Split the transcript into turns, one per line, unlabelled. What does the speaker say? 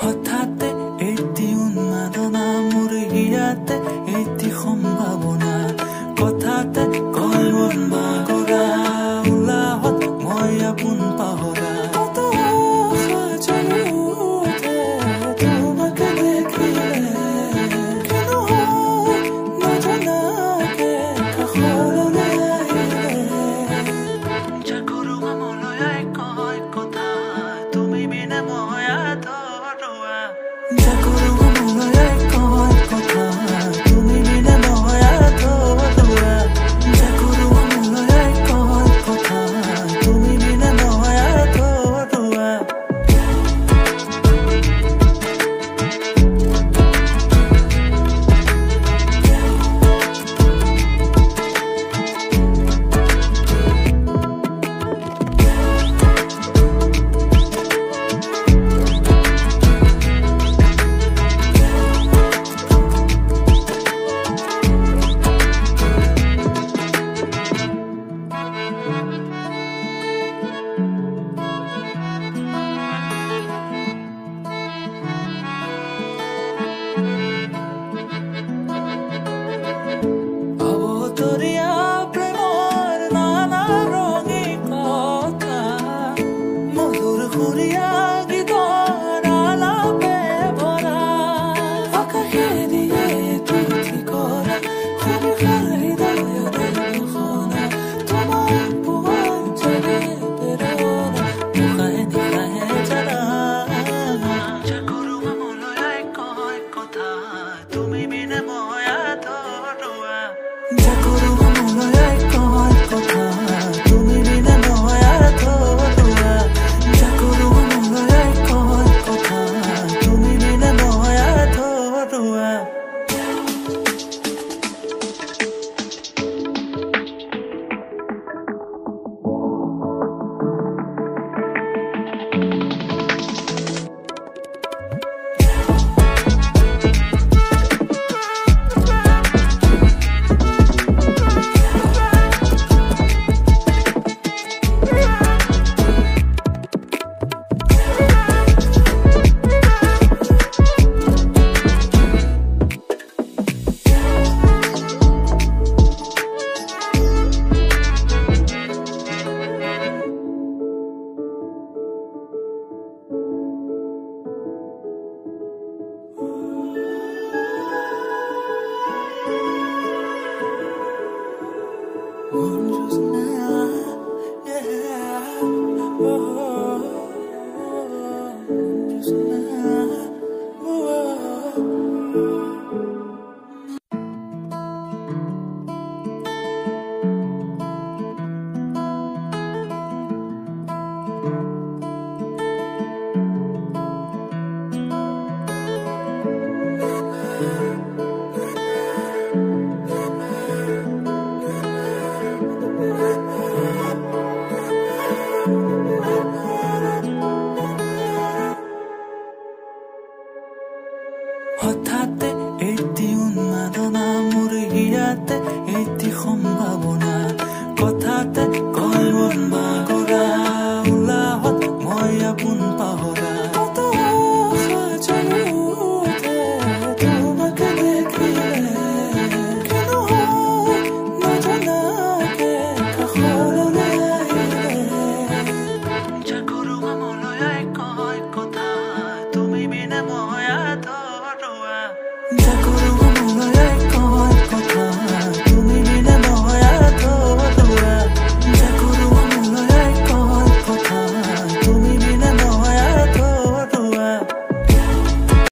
হঠাতে এটি উন্মাদনা মোৰ হিয়াতে এটি সম্ভাৱনা কথাতে কয় মন বাগৰা উলাহত মই আপোন পাহৰা কত আশা জড়িতে তোমাকে দেখিলে কেন নজনাকে কাষলৈ আহিলে জাগৰো মনলৈ কয় কথা তুমি বিনে মই আধৰুৱা জাগৰো মনলৈ কয় কথা তুমি বিনে মই আধৰুৱা জাগৰো মনলৈ কয় কথা তুমি বিনে মই আধৰুৱা অবতৰীয়া প্ৰেমৰ নানা ৰঙী কথা মধুৰ সুৰীয়া গীতৰ আলাপে ভৰা আকাশে দিয়ে তুতি কৰা সুবিশাল হৃদয়তে ঘোষণা তোমাৰ পোহৰ জলে প্ৰেৰণা মুখাহে নিশাহে জানা জাগৰো মনলৈ কয় কথা তুমি বিনে মই আধৰুৱা জাগৰো মনলৈ কয় কথা তুমি বিনে মই আধৰুৱা জাগৰো মনলৈ কয় কথা তুমি বিনে মই আধৰুৱা just now, yeah, just now, হঠাতে এটি উন্মাদনা মোৰ হিয়াতে